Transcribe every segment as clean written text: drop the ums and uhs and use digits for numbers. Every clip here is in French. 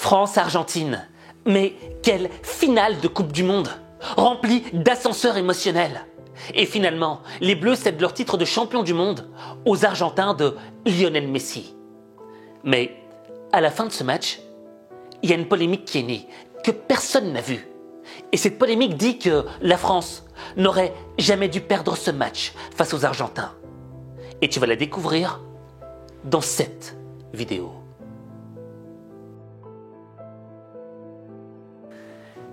France-Argentine. Mais quelle finale de Coupe du Monde, remplie d'ascenseurs émotionnels. Et finalement, les Bleus cèdent leur titre de champion du monde aux Argentins de Lionel Messi. Mais à la fin de ce match, il y a une polémique qui est née, que personne n'a vue. Et cette polémique dit que la France n'aurait jamais dû perdre ce match face aux Argentins. Et tu vas la découvrir dans cette vidéo.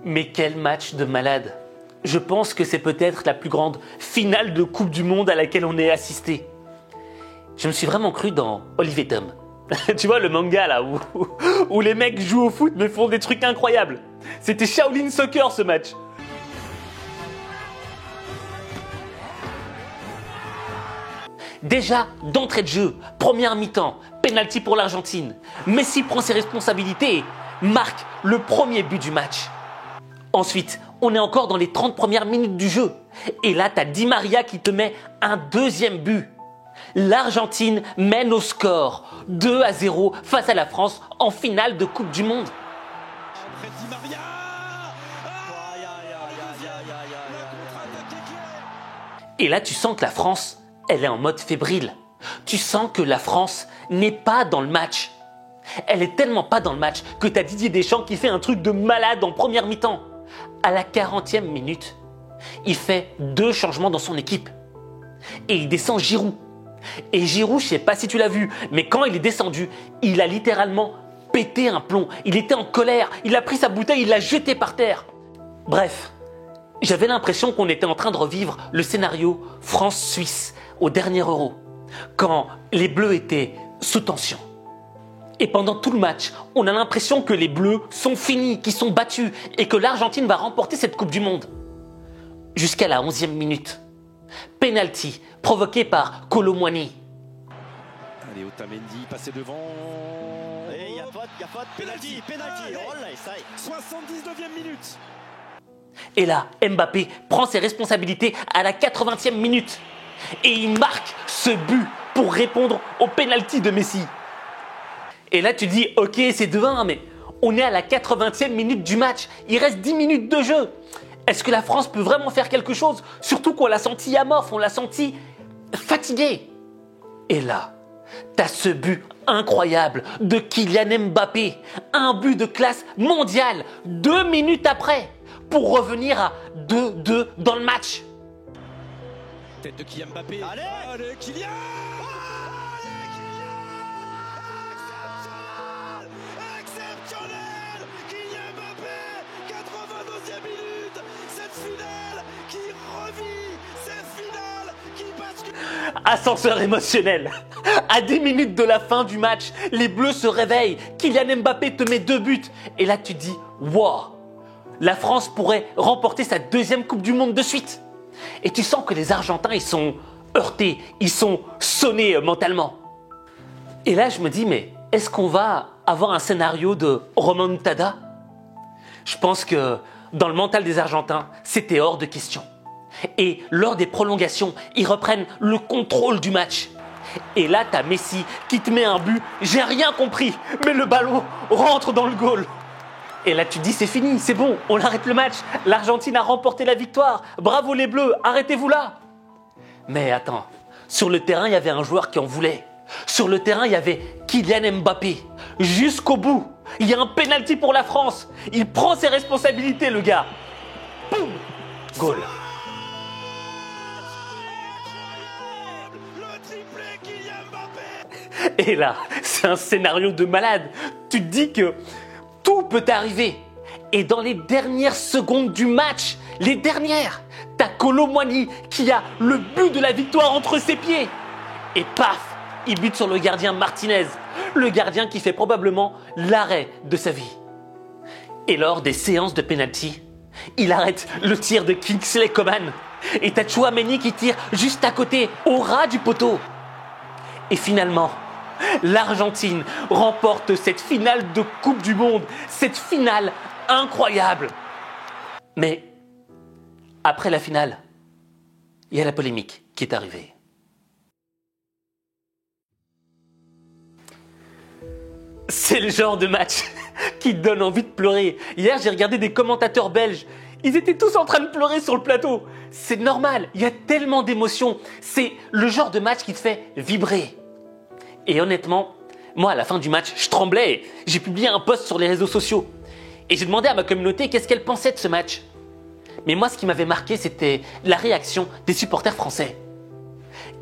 Mais quel match de malade! Je pense que c'est peut-être la plus grande finale de Coupe du Monde à laquelle on ait assisté. Je me suis vraiment cru dans Olivier Tom. Tu vois le manga là où les mecs jouent au foot mais font des trucs incroyables. C'était Shaolin Soccer ce match. Déjà, d'entrée de jeu, première mi-temps, penalty pour l'Argentine. Messi prend ses responsabilités et marque le premier but du match. Ensuite, on est encore dans les 30 premières minutes du jeu. Et là, t'as Di Maria qui te met un deuxième but. L'Argentine mène au score 2-0 face à la France en finale de Coupe du Monde. Et là, tu sens que la France, elle est en mode fébrile. Tu sens que la France n'est pas dans le match. Elle est tellement pas dans le match que t'as Didier Deschamps qui fait un truc de malade en première mi-temps. À la 40e minute, il fait 2 changements dans son équipe. Et il descend Giroud. Et Giroud, je sais pas si tu l'as vu, mais quand il est descendu, il a littéralement pété un plomb. Il était en colère, il a pris sa bouteille, il l'a jetée par terre. Bref, j'avais l'impression qu'on était en train de revivre le scénario France-Suisse au dernier Euro, quand les Bleus étaient sous tension. Et pendant tout le match, on a l'impression que les Bleus sont finis, qu'ils sont battus et que l'Argentine va remporter cette Coupe du Monde. Jusqu'à la 11e minute. Penalty provoqué par Kolo Muani. Allez, Otamendi, passé devant. Et il y a faute, penalty. Oh là, ça y est. 79e minute. Et là, Mbappé prend ses responsabilités à la 80e minute. Et il marque ce but pour répondre au penalty de Messi. Et là, tu dis, ok, c'est 2-1, mais on est à la 80e minute du match. Il reste 10 minutes de jeu. Est-ce que la France peut vraiment faire quelque chose? Surtout qu'on l'a senti amorphe, on l'a senti fatigué. Et là, t'as ce but incroyable de Kylian Mbappé. Un but de classe mondiale, 2 minutes après, pour revenir à 2-2 dans le match. Tête de Kylian Mbappé. Allez, Kylian. exceptionnel. Kylian Mbappé, 82e minute. Cette finale qui revit, cette finale qui bascule. Ascenseur émotionnel. À 10 minutes de la fin du match, les Bleus se réveillent. Kylian Mbappé te met 2 buts. Et là, tu te dis, wow, la France pourrait remporter sa 2e Coupe du Monde de suite. Et tu sens que les Argentins, ils sont heurtés, ils sont sonnés mentalement. Et là, je me dis, mais est-ce qu'on va avoir un scénario de remontada? Je pense que dans le mental des Argentins, c'était hors de question. Et lors des prolongations, ils reprennent le contrôle du match. Et là, t'as Messi qui te met un but, j'ai rien compris, mais le ballon rentre dans le goal. Et là, tu te dis, c'est fini, c'est bon, on arrête le match. L'Argentine a remporté la victoire. Bravo les Bleus, arrêtez-vous là. Mais attends, sur le terrain, il y avait un joueur qui en voulait. Sur le terrain, il y avait Kylian Mbappé. Jusqu'au bout, il y a un penalty pour la France. Il prend ses responsabilités, le gars. Boum, goal. Le triplé Kylian Mbappé. Et là, c'est un scénario de malade. Tu te dis que tout peut arriver. Et dans les dernières secondes du match, les dernières, t'as Kolo Muani qui a le but de la victoire entre ses pieds. Et paf, il bute sur le gardien Martinez, le gardien qui fait probablement l'arrêt de sa vie. Et lors des séances de penalty, il arrête le tir de Kingsley Coman. Et t'as Tchouaméni qui tire juste à côté, au ras du poteau. Et finalement, l'Argentine remporte cette finale de Coupe du Monde, cette finale incroyable. Mais après la finale, il y a la polémique qui est arrivée. C'est le genre de match qui te donne envie de pleurer. Hier, j'ai regardé des commentateurs belges. Ils étaient tous en train de pleurer sur le plateau. C'est normal, il y a tellement d'émotions. C'est le genre de match qui te fait vibrer. Et honnêtement, moi, à la fin du match, je tremblais. J'ai publié un post sur les réseaux sociaux. Et j'ai demandé à ma communauté qu'est-ce qu'elle pensait de ce match. Mais moi, ce qui m'avait marqué, c'était la réaction des supporters français.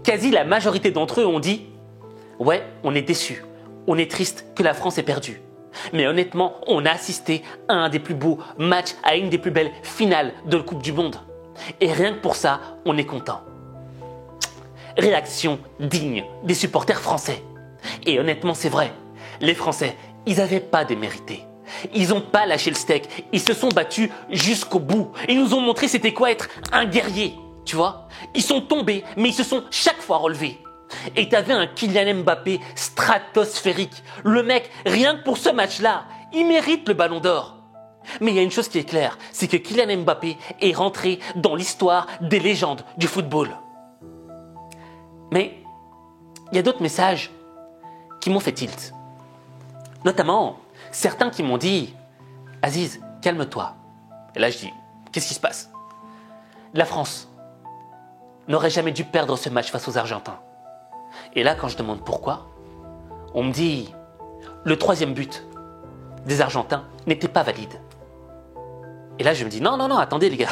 Quasi la majorité d'entre eux ont dit « Ouais, on est déçus. On est triste que la France ait perdu. Mais honnêtement, on a assisté à un des plus beaux matchs, à une des plus belles finales de la Coupe du Monde. Et rien que pour ça, on est content. » Réaction digne des supporters français. Et honnêtement, c'est vrai. Les Français, ils n'avaient pas démérité. Ils n'ont pas lâché le steak. Ils se sont battus jusqu'au bout. Ils nous ont montré c'était quoi être un guerrier. Tu vois ? Ils sont tombés, mais ils se sont chaque fois relevés. Et t'avais un Kylian Mbappé stratosphérique. Le mec, rien que pour ce match-là, il mérite le ballon d'or. Mais il y a une chose qui est claire, c'est que Kylian Mbappé est rentré dans l'histoire des légendes du football. Mais il y a d'autres messages qui m'ont fait tilt. Notamment, certains qui m'ont dit « Aziz, calme-toi ». Et là, je dis « Qu'est-ce qui se passe ?» La France n'aurait jamais dû perdre ce match face aux Argentins. Et là, quand je demande pourquoi, on me dit « Le 3e but des Argentins n'était pas valide ». Et là, je me dis « Non, attendez les gars,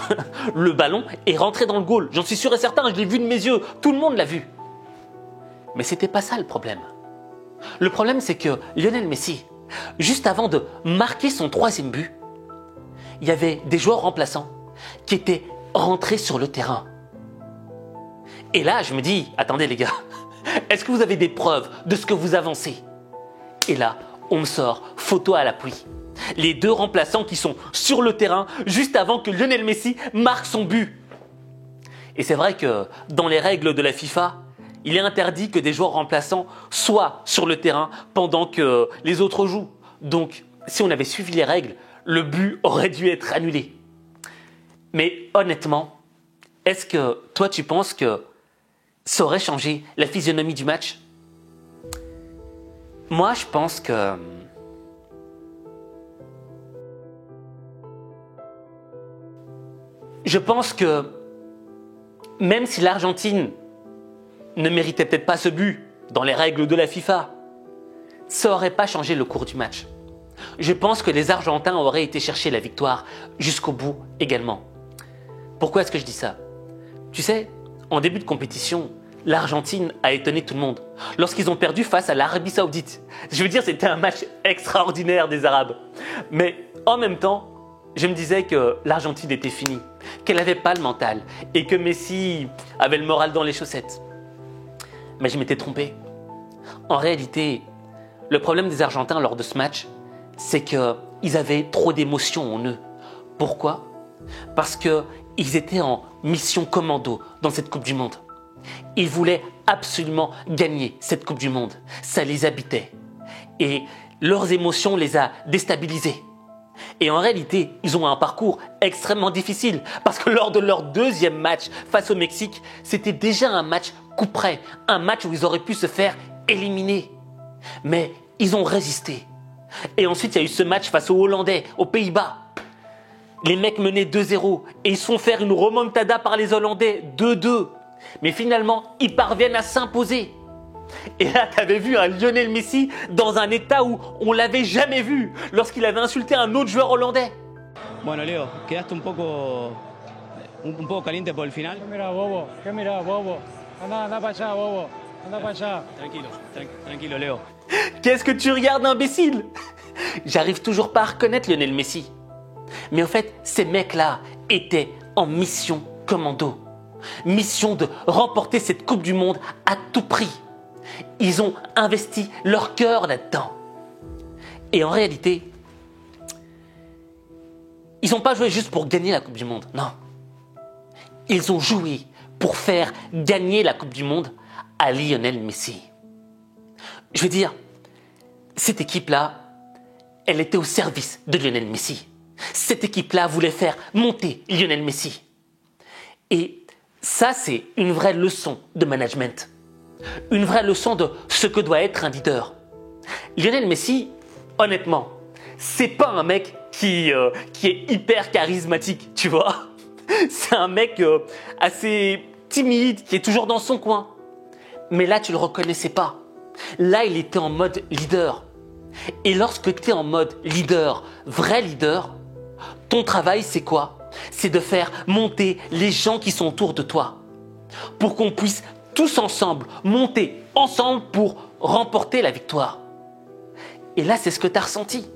le ballon est rentré dans le goal. J'en suis sûr et certain, je l'ai vu de mes yeux, tout le monde l'a vu. » Mais c'était pas ça le problème. Le problème, c'est que Lionel Messi, juste avant de marquer son 3e but, il y avait des joueurs remplaçants qui étaient rentrés sur le terrain. Et là, je me dis, attendez les gars, est-ce que vous avez des preuves de ce que vous avancez ? Et là, on me sort photo à l'appui. Les 2 remplaçants qui sont sur le terrain juste avant que Lionel Messi marque son but. Et c'est vrai que dans les règles de la FIFA, il est interdit que des joueurs remplaçants soient sur le terrain pendant que les autres jouent. Donc, si on avait suivi les règles, le but aurait dû être annulé. Mais honnêtement, est-ce que toi tu penses que ça aurait changé la physionomie du match ? Moi, je pense que même si l'Argentine ne méritait peut-être pas ce but dans les règles de la FIFA, ça n'aurait pas changé le cours du match. Je pense que les Argentins auraient été chercher la victoire jusqu'au bout également. Pourquoi est-ce que je dis ça ? Tu sais, en début de compétition, l'Argentine a étonné tout le monde lorsqu'ils ont perdu face à l'Arabie Saoudite. Je veux dire, c'était un match extraordinaire des Arabes. Mais en même temps, je me disais que l'Argentine était finie, qu'elle n'avait pas le mental et que Messi avait le moral dans les chaussettes. Mais je m'étais trompé. En réalité, le problème des Argentins lors de ce match, c'est qu'ils avaient trop d'émotions en eux. Pourquoi ? Parce qu'ils étaient en mission commando dans cette Coupe du Monde. Ils voulaient absolument gagner cette Coupe du Monde. Ça les habitait. Et leurs émotions les a déstabilisés. Et en réalité, ils ont un parcours extrêmement difficile parce que lors de leur 2e match face au Mexique, c'était déjà un match coup près, un match où ils auraient pu se faire éliminer. Mais ils ont résisté. Et ensuite, il y a eu ce match face aux Hollandais, aux Pays-Bas. Les mecs menaient 2-0 et ils se font faire une remontada par les Hollandais, 2-2. Mais finalement, ils parviennent à s'imposer. Et là, tu avais vu un Lionel Messi dans un état où on ne l'avait jamais vu lorsqu'il avait insulté un autre joueur hollandais. Bueno, Leo, quedaste un poco caliente por el final. ¿Qué mira, bobo? Anda para allá, bobo. Anda para allá. Tranquilo, Leo. Qu'est-ce que tu regardes, imbécile ? J'arrive toujours pas à reconnaître Lionel Messi. Mais en fait, ces mecs-là étaient en mission commando. Mission de remporter cette Coupe du Monde à tout prix. Ils ont investi leur cœur là-dedans. Et en réalité, ils n'ont pas joué juste pour gagner la Coupe du Monde, non. Ils ont joué pour faire gagner la Coupe du Monde à Lionel Messi. Je veux dire, cette équipe-là, elle était au service de Lionel Messi. Cette équipe-là voulait faire monter Lionel Messi. Et ça, c'est une vraie leçon de management. Une vraie leçon de ce que doit être un leader. Lionel Messi, honnêtement, c'est pas un mec qui est hyper charismatique, tu vois. C'est un mec assez timide, qui est toujours dans son coin. Mais là, tu le reconnaissais pas. Là, il était en mode leader. Et lorsque tu es en mode leader, vrai leader, ton travail, c'est quoi? C'est de faire monter les gens qui sont autour de toi. Pour qu'on puisse tous ensemble monter ensemble pour remporter la victoire. Et là, c'est ce que tu as ressenti.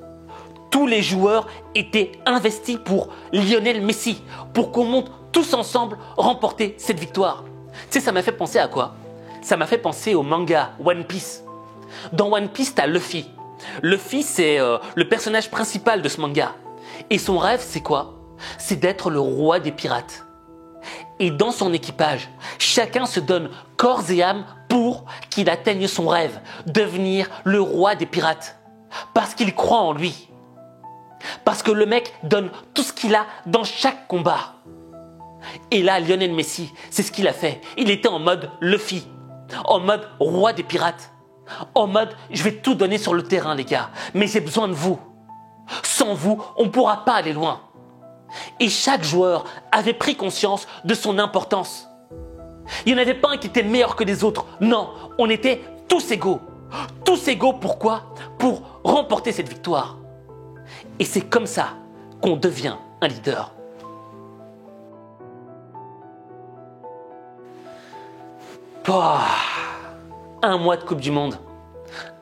Tous les joueurs étaient investis pour Lionel Messi, pour qu'on monte tous ensemble remporter cette victoire. Tu sais, ça m'a fait penser à quoi? Ça m'a fait penser au manga One Piece. Dans One Piece, tu as Luffy. Luffy, c'est le personnage principal de ce manga. Et son rêve, c'est quoi? C'est d'être le roi des pirates. Et dans son équipage, chacun se donne corps et âme pour qu'il atteigne son rêve, devenir le roi des pirates. Parce qu'il croit en lui. Parce que le mec donne tout ce qu'il a dans chaque combat. Et là, Lionel Messi, c'est ce qu'il a fait. Il était en mode Luffy, en mode roi des pirates, en mode je vais tout donner sur le terrain les gars, mais j'ai besoin de vous. Sans vous, on ne pourra pas aller loin. Et chaque joueur avait pris conscience de son importance. Il n'y en avait pas un qui était meilleur que les autres. Non, on était tous égaux. Tous égaux, pourquoi? Pour remporter cette victoire. Et c'est comme ça qu'on devient un leader. Un mois de Coupe du Monde.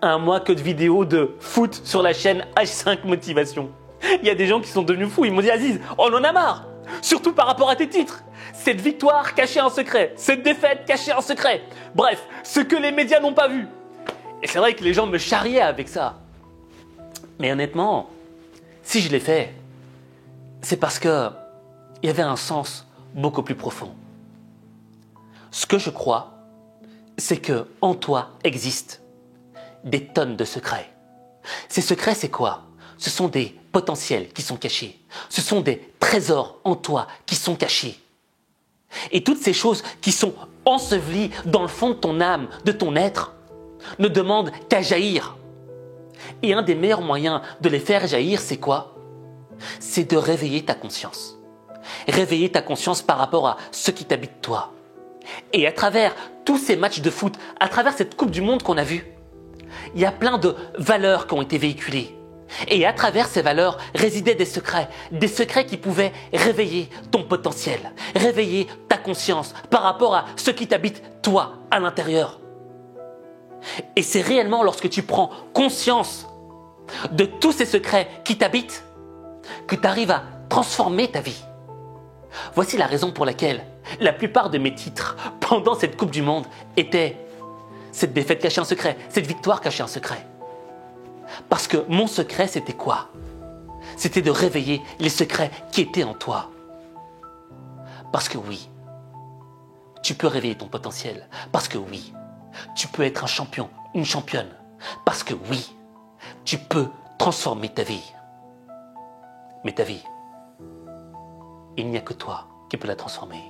Un mois que de vidéos de foot sur la chaîne H5 Motivation. Il y a des gens qui sont devenus fous. Ils m'ont dit Aziz, on en a marre. Surtout par rapport à tes titres. Cette victoire cachée en secret. Cette défaite cachée en secret. Bref, ce que les médias n'ont pas vu. Et c'est vrai que les gens me charriaient avec ça. Mais honnêtement, si je l'ai fait, c'est parce que il y avait un sens beaucoup plus profond. Ce que je crois, c'est que en toi existent des tonnes de secrets. Ces secrets, c'est quoi? Ce sont des potentiels qui sont cachés. Ce sont des trésors en toi qui sont cachés. Et toutes ces choses qui sont ensevelies dans le fond de ton âme, de ton être, ne demandent qu'à jaillir. Et un des meilleurs moyens de les faire jaillir, c'est quoi? C'est de réveiller ta conscience. Réveiller ta conscience par rapport à ce qui t'habite toi. Et à travers tous ces matchs de foot, à travers cette Coupe du Monde qu'on a vue, il y a plein de valeurs qui ont été véhiculées. Et à travers ces valeurs résidaient des secrets qui pouvaient réveiller ton potentiel, réveiller ta conscience par rapport à ce qui t'habite toi à l'intérieur. Et c'est réellement lorsque tu prends conscience de tous ces secrets qui t'habitent que tu arrives à transformer ta vie. Voici la raison pour laquelle la plupart de mes titres pendant cette Coupe du Monde étaient cette défaite cachée en secret, cette victoire cachée en secret. Parce que mon secret, c'était quoi? C'était de réveiller les secrets qui étaient en toi. Parce que oui, tu peux réveiller ton potentiel. Parce que oui, tu peux être un champion, une championne. Parce que oui, tu peux transformer ta vie. Mais ta vie, il n'y a que toi qui peux la transformer.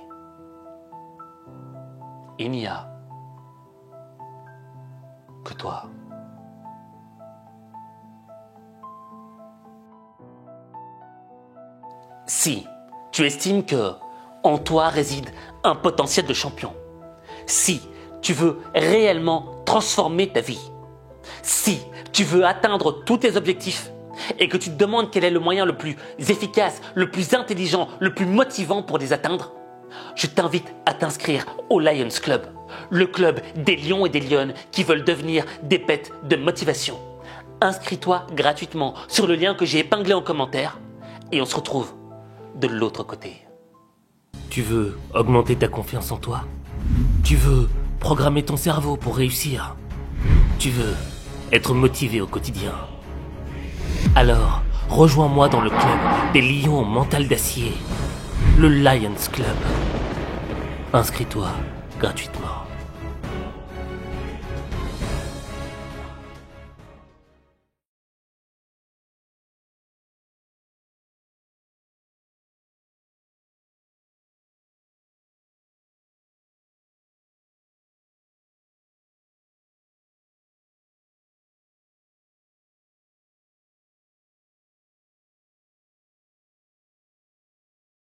Il n'y a que toi. Si tu estimes que en toi réside un potentiel de champion, si tu veux réellement transformer ta vie, si tu veux atteindre tous tes objectifs et que tu te demandes quel est le moyen le plus efficace, le plus intelligent, le plus motivant pour les atteindre, je t'invite à t'inscrire au Lions Club, le club des lions et des lionnes qui veulent devenir des bêtes de motivation. Inscris-toi gratuitement sur le lien que j'ai épinglé en commentaire et on se retrouve de l'autre côté. Tu veux augmenter ta confiance en toi? Tu veux programmer ton cerveau pour réussir? Tu veux être motivé au quotidien? Alors, rejoins-moi dans le club des lions au mental d'acier, le Lions Club. Inscris-toi gratuitement.